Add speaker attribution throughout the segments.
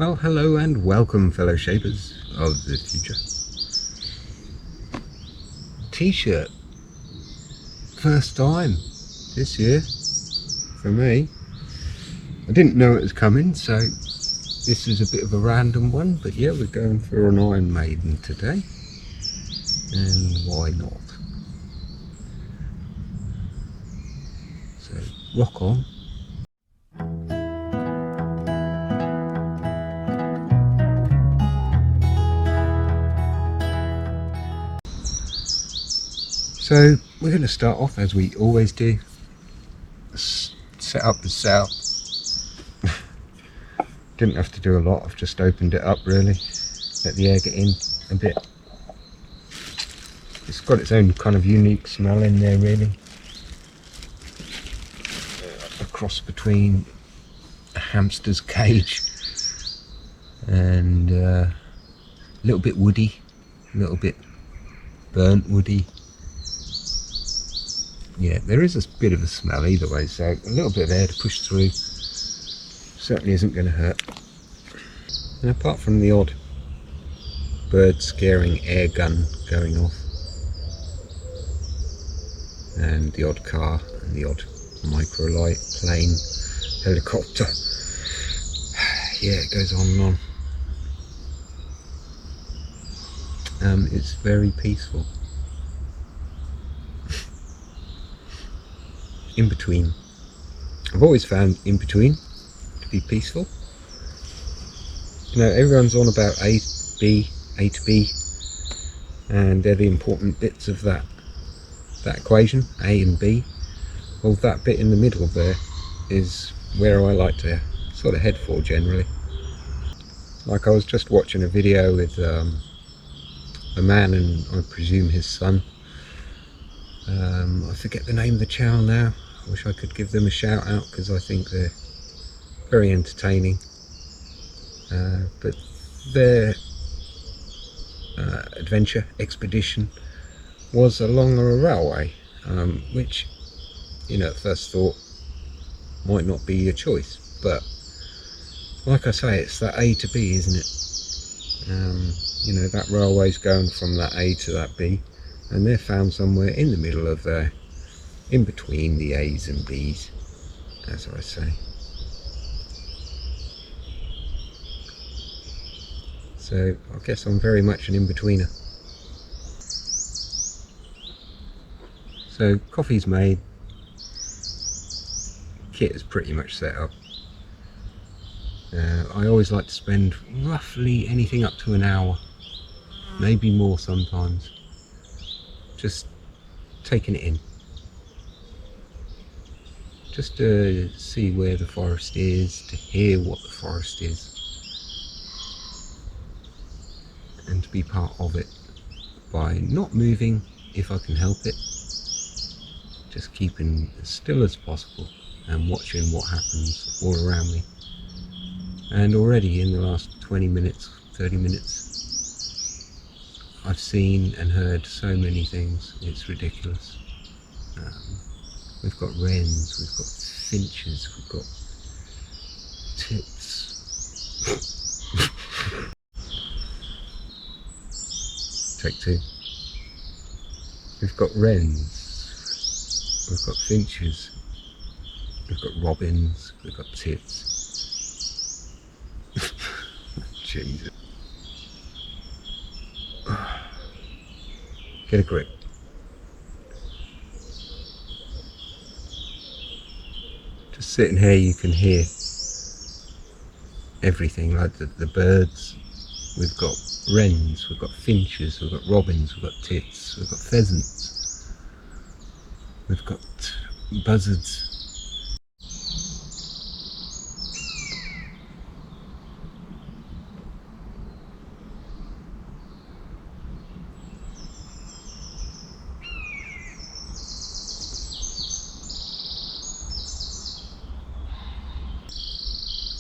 Speaker 1: Well, hello and welcome, fellow shapers of the future. T-shirt. First time this year for me. I didn't know it was coming, so this is a bit of a random one, but yeah, we're going for an Iron Maiden today. And why not? So, rock on. So we're going to start off as we always do. Set up the sail. Didn't have to do a lot, I've just opened it up really. Let the air get in a bit. It's got its own kind of unique smell in there really. A cross between a hamster's cage and a little bit woody, a little bit burnt woody. Yeah, there is a bit of a smell either way, so a little bit of air to push through certainly isn't going to hurt. And apart from the odd bird scaring air gun going off, and the odd car, and the odd microlight, plane, helicopter, yeah, it goes on and on. It's very peaceful. In between. I've always found in between to be peaceful. You know, everyone's on about A to B, and they're the important bits of that equation, A and B. Well, that bit in the middle there is where I like to sort of head for generally. Like I was just watching a video with a man and I presume his son. I forget the name of the channel now. I wish I could give them a shout out because I think they're very entertaining. But their adventure expedition was along a railway, which, you know, at first thought might not be your choice, but like I say, it's that A to B, isn't it? You know, that railway's going from that A to that B, and they're found somewhere in the middle of there, in between the A's and B's, as I say. So I guess I'm very much an in-betweener. So coffee's made, kit is pretty much set up. I always like to spend roughly anything up to an hour, maybe more sometimes, just taking it in, just to see where the forest is, to hear what the forest is, and to be part of it by not moving if I can help it, just keeping as still as possible and watching what happens all around me. And already in the last 20 minutes, 30 minutes, I've seen and heard so many things, it's ridiculous. We've got wrens, we've got finches, we've got tits. Take two. We've got wrens, we've got finches, we've got robins, we've got tits. Jesus. Get a grip. Just sitting here you can hear everything, like the birds. We've got wrens, we've got finches, we've got robins, we've got tits, we've got pheasants, we've got buzzards.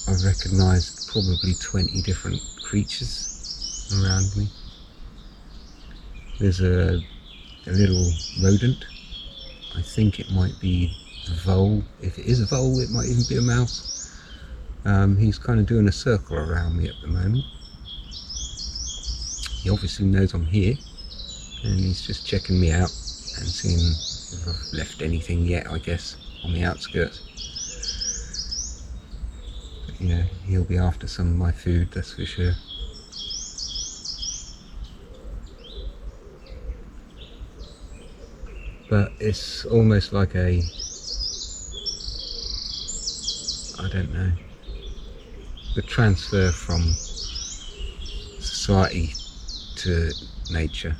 Speaker 1: I've recognised probably 20 different creatures around me. There's a little rodent. I think it might be the vole. If it is a vole, it might even be a mouse. He's kind of doing a circle around me at the moment. He obviously knows I'm here, and he's just checking me out and seeing if I've left anything yet, I guess, on the outskirts. But, you know, he'll be after some of my food, that's for sure. But it's almost like a, I don't know, the transfer from society to nature.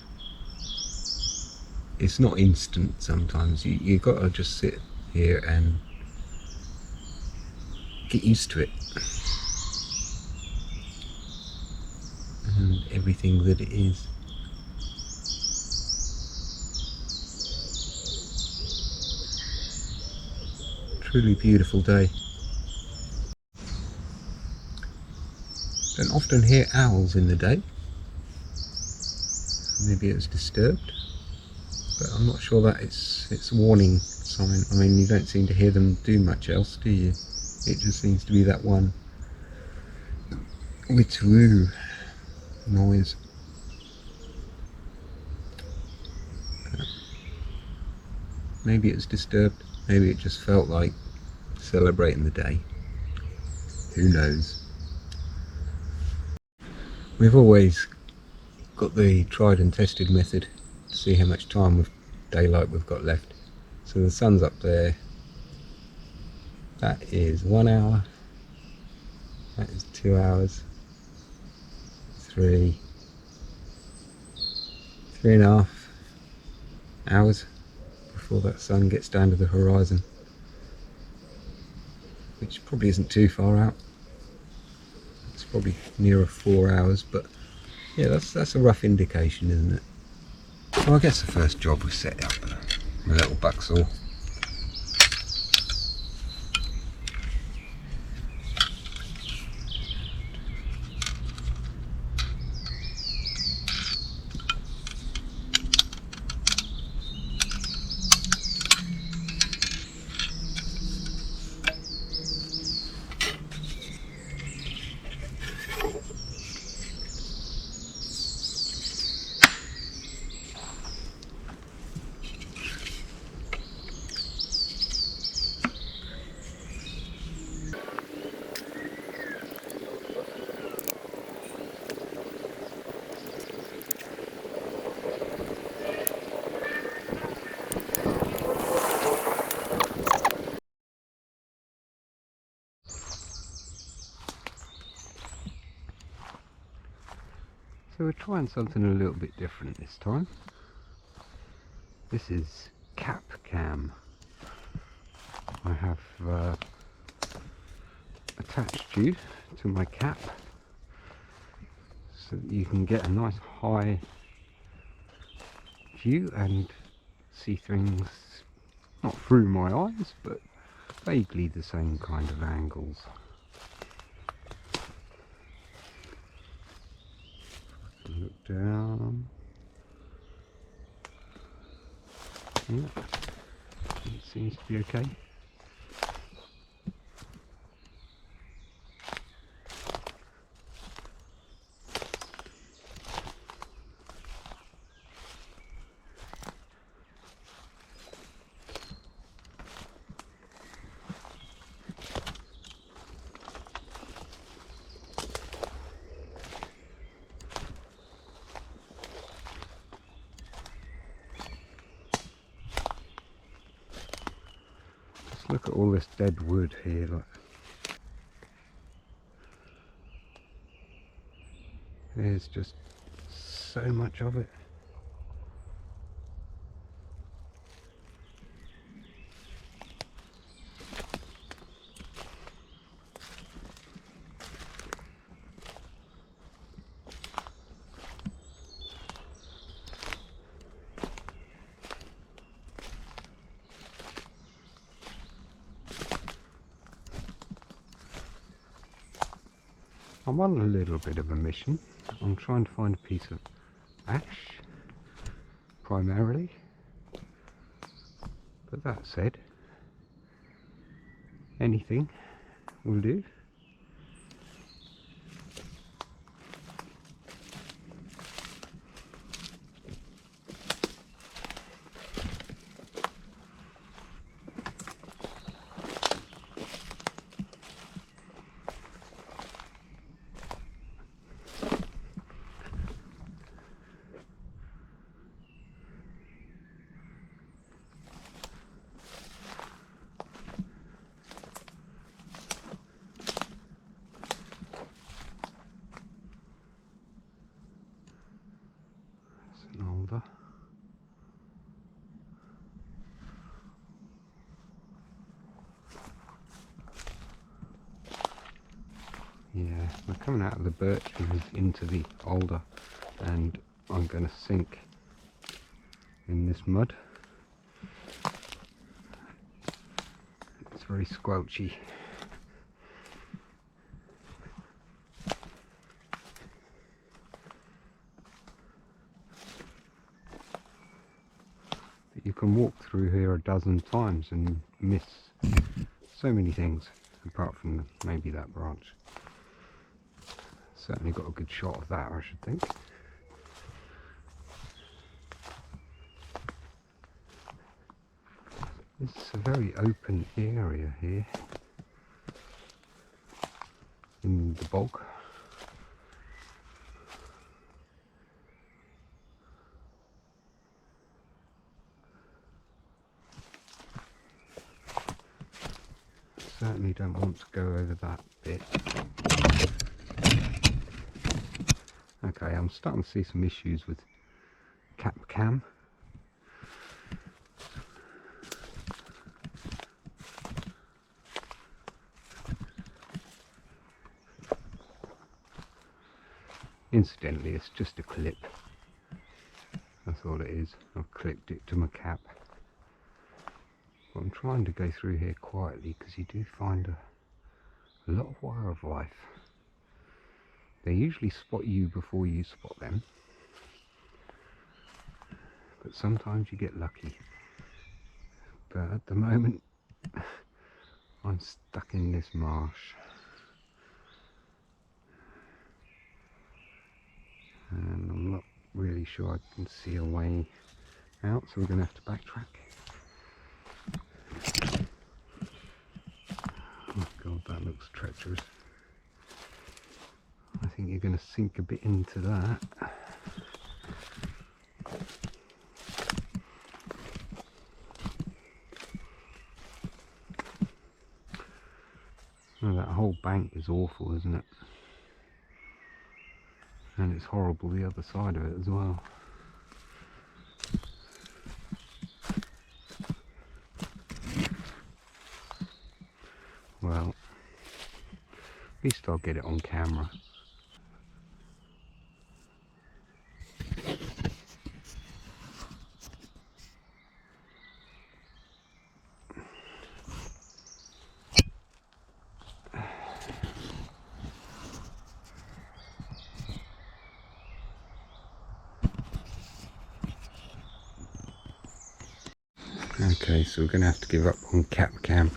Speaker 1: It's not instant sometimes. You got to just sit here and get used to it. And everything that it is. Truly beautiful day. Don't often hear owls in the day. Maybe it's disturbed, but I'm not sure that it's a warning sign. I mean, you don't seem to hear them do much else, do you? It just seems to be that one whit-woo noise. Maybe it's disturbed. Maybe it just felt like celebrating the day. Who knows? We've always got the tried and tested method to see how much time of daylight we've got left. So the sun's up there. That is 1 hour. That is 2 hours. 3.5 hours before that sun gets down to the horizon, which probably isn't too far out. It's probably nearer 4 hours, but yeah, that's a rough indication, isn't it? Well, I guess the first job was set up my little buck saw. So we're trying something a little bit different this time. This is cap cam. I have attached you to my cap so that you can get a nice high view and see things not through my eyes, but vaguely the same kind of angles. Look down. Yeah, it seems to be okay. Look at all this dead wood here, look. There's just so much of it. I'm on a little bit of a mission. I'm trying to find a piece of ash, primarily. But that said, anything will do. Yeah, we're coming out of the birches into the alder, and I'm going to sink in this mud. It's very squelchy. But you can walk through here a dozen times and miss so many things, apart from maybe that branch. Certainly got a good shot of that, I should think. It's a very open area here in the bog. Certainly don't want to go over that bit. Okay, I'm starting to see some issues with cap cam. Incidentally, it's just a clip. That's all it is. I've clipped it to my cap. But I'm trying to go through here quietly because you do find a lot of wildlife. They usually spot you before you spot them. But sometimes you get lucky. But at the moment, I'm stuck in this marsh. And I'm not really sure I can see a way out, so we're going to have to backtrack. Oh god, that looks treacherous. I think you're going to sink a bit into that. Oh, that whole bank is awful, isn't it? And it's horrible the other side of it as well. Well, at least I'll get it on camera. Okay, so we're going to have to give up on cap cam.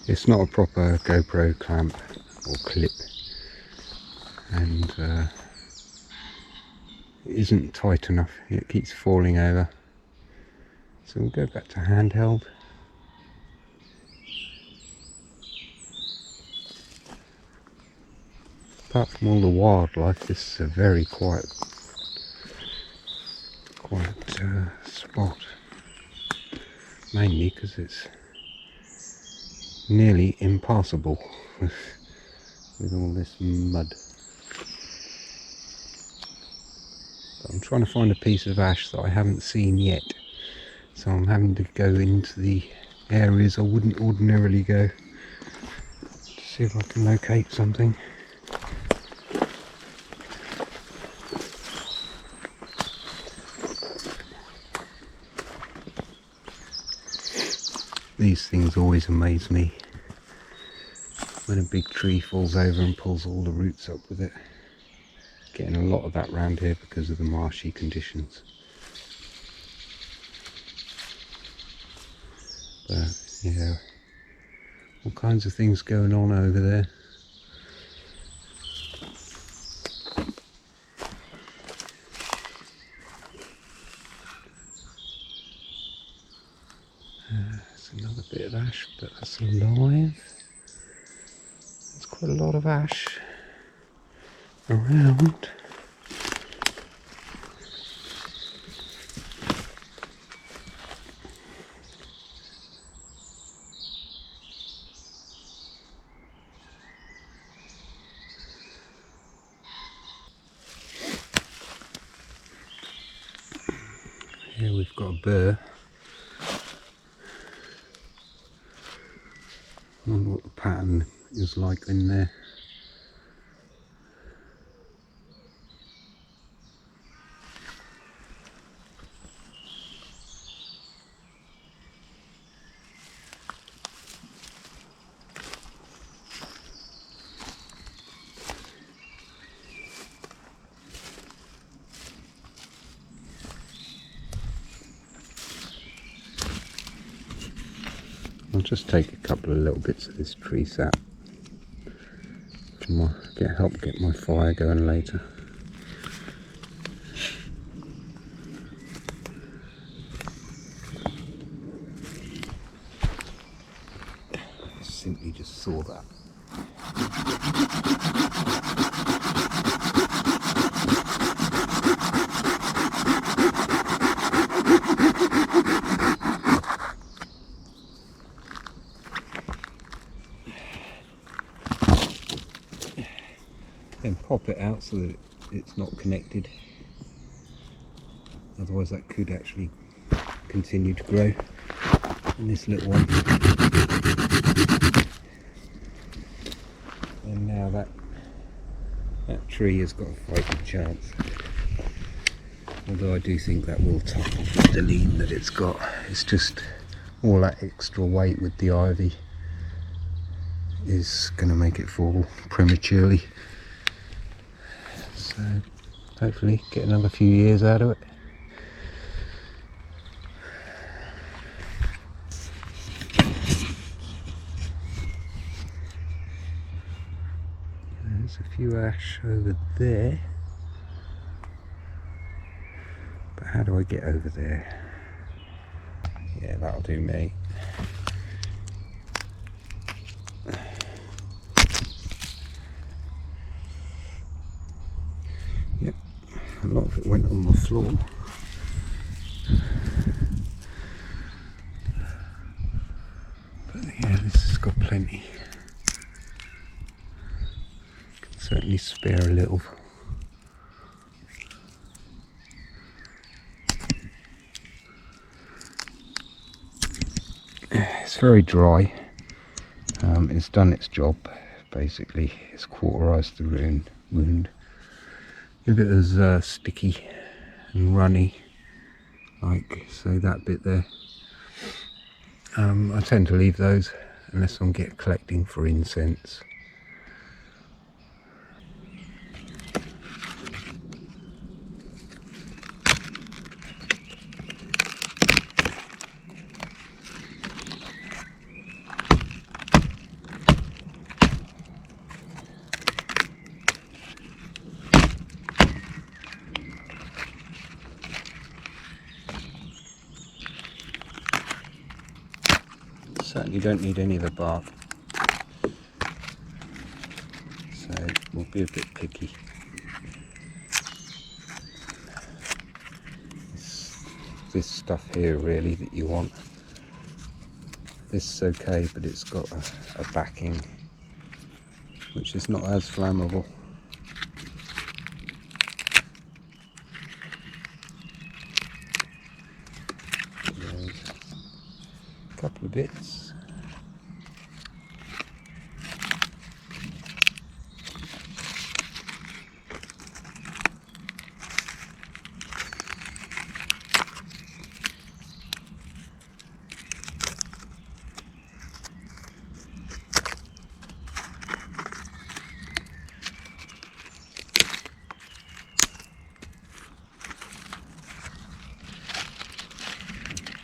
Speaker 1: It's not a proper GoPro clamp or clip, and it isn't tight enough. It keeps falling over. So we'll go back to handheld. Apart from all the wildlife, this is a very quiet spot. Mainly because it's nearly impassable with all this mud. But I'm trying to find a piece of ash that I haven't seen yet, so I'm having to go into the areas I wouldn't ordinarily go to see if I can locate something. These things always amaze me, when a big tree falls over and pulls all the roots up with it. Getting a lot of that round here because of the marshy conditions. But yeah, all kinds of things going on over there. There's another bit of ash, but that's alive. There's quite a lot of ash around. Here we've got a burr. I wonder what the pattern is like in there. I'll just take a couple of little bits of this tree sap to help get my fire going later. I simply just saw that. Then pop it out so that it's not connected, otherwise that could actually continue to grow in this little one. And now that tree has got a fighting chance, although I do think that will top off the lean that it's got. It's just all that extra weight with the ivy is going to make it fall prematurely. So hopefully get another few years out of it. There's a few ash over there, but how do I get over there? Yeah, that'll do me. Yep, a lot of it went on the floor. But yeah, this has got plenty. Can certainly spare a little. It's very dry. It's done its job, basically. It's cauterized the wound. If it was sticky and runny, like say that bit there, I tend to leave those unless I'm collecting for incense. Certainly don't need any of the bark, so we'll be a bit picky. It's this stuff here really that you want. This is okay, but it's got a backing which is not as flammable. There's a couple of bits.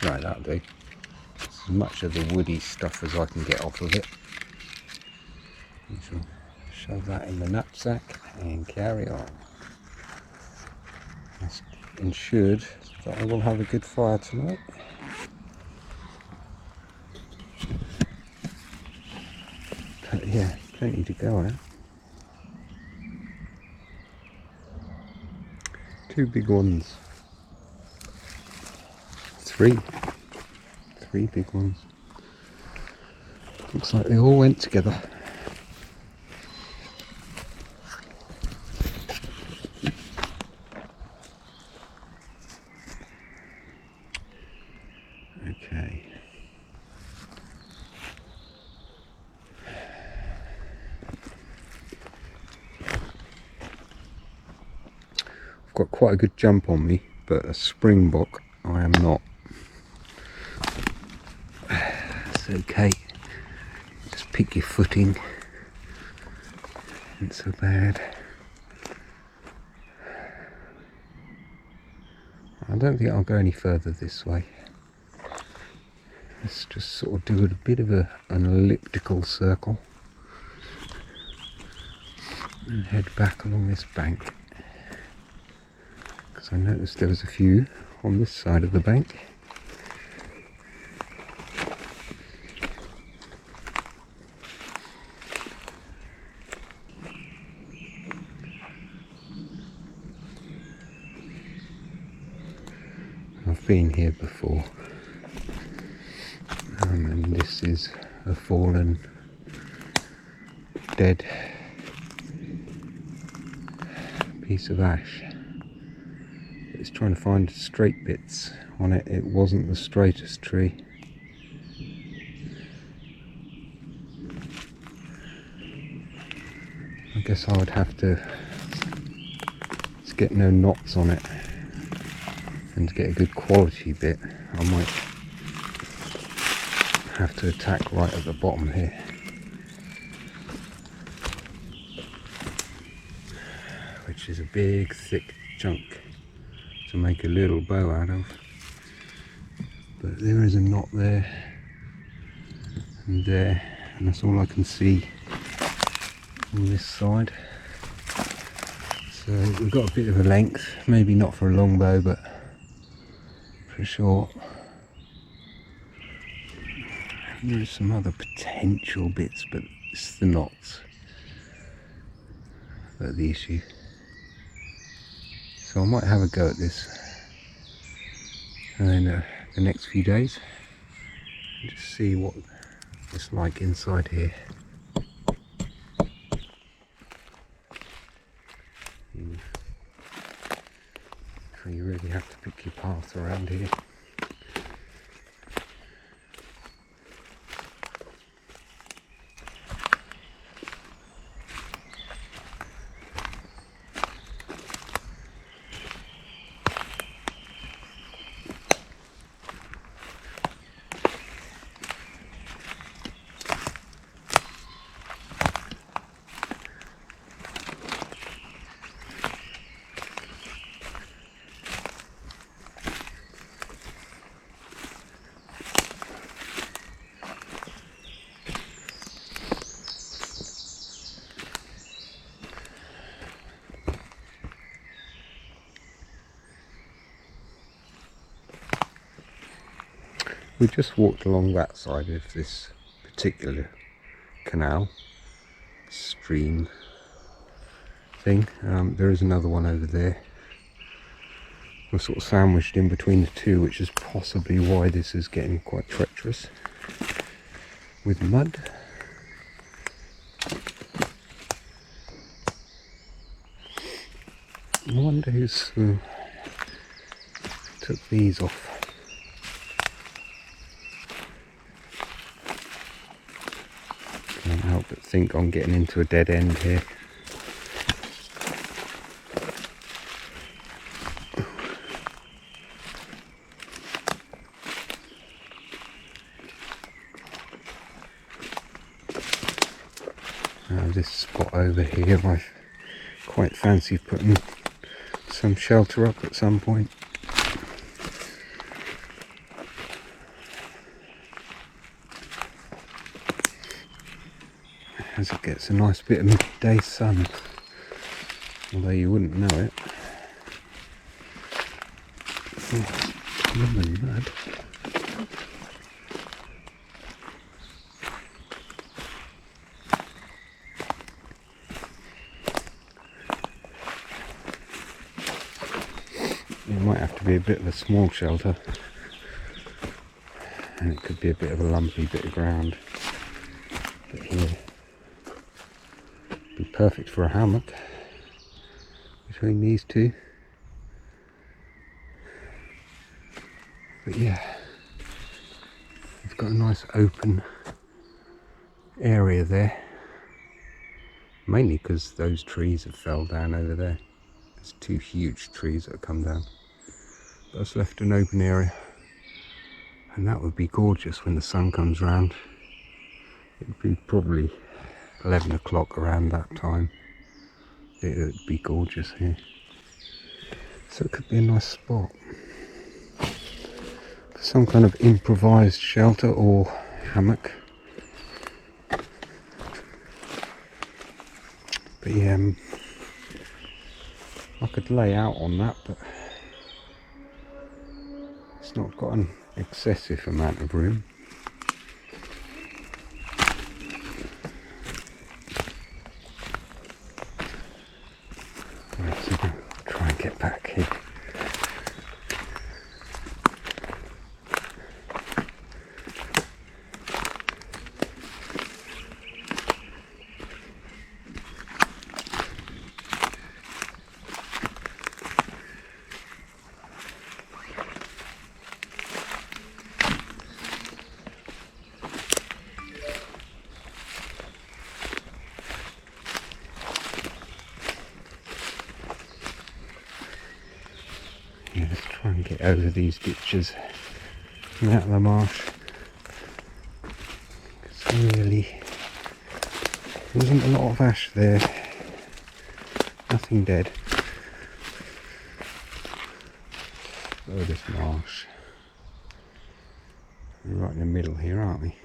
Speaker 1: Right, that'll do. As much of the woody stuff as I can get off of it. We shall shove that in the knapsack and carry on. That's ensured that I will have a good fire tonight. But yeah, plenty to go at. Two big ones. Three big ones. Looks like they all went together. Okay. I've got quite a good jump on me, but a springbok I am not. It's okay. Just pick your footing. Not so bad. I don't think I'll go any further this way. Let's just sort of do a bit of an elliptical circle and head back along this bank, because I noticed there was a few on this side of the bank. I've been here before, and this is a fallen, dead piece of ash. It's trying to find straight bits on it. It wasn't the straightest tree. I guess I would have to get no knots on it, and to get a good quality bit I might have to attack right at the bottom here. Which is a big thick chunk to make a little bow out of. But there is a knot there and there, and that's all I can see on this side. So we've got a bit of a length, maybe not for a long bow, but for short. There are some other potential bits, but it's the knots that are the issue. So I might have a go at this in the next few days and just see what it's like inside here. So you really have to pick your path around here. We just walked along that side of this particular canal, stream thing. There is another one over there. We're sort of sandwiched in between the two, which is possibly why this is getting quite treacherous with mud. I wonder who's took these off. Can't help but think I'm getting into a dead end here. This spot over here, I quite fancy putting some shelter up at some point. As it gets a nice bit of midday sun, although you wouldn't know it. Oh, lemon mud. It might have to be a bit of a small shelter, and it could be a bit of a lumpy bit of ground. But here, be perfect for a hammock between these two. But yeah, it's got a nice open area there, mainly because those trees have fell down over there. There's two huge trees that have come down. That's left an open area, and that would be gorgeous when the sun comes round. It would be probably 11 o'clock around that time. It would be gorgeous here. So it could be a nice spot for some kind of improvised shelter or hammock. But yeah, I could lay out on that, but it's not got an excessive amount of room. Right, so I'll try and get back here. Yeah, let's try and get over these ditches and out of the marsh. Because really, there isn't a lot of ash there. Nothing dead. Oh, this marsh. We're right in the middle here, aren't we?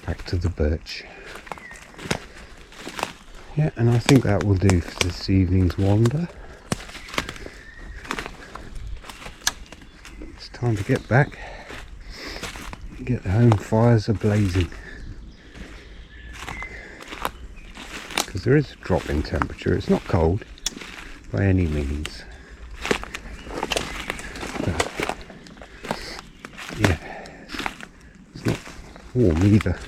Speaker 1: Back to the birch. Yeah, and I think that will do for this evening's wander. It's time to get back and get the home fires a-blazing. Because there is a drop in temperature. It's not cold by any means. But, yeah, it's not warm either.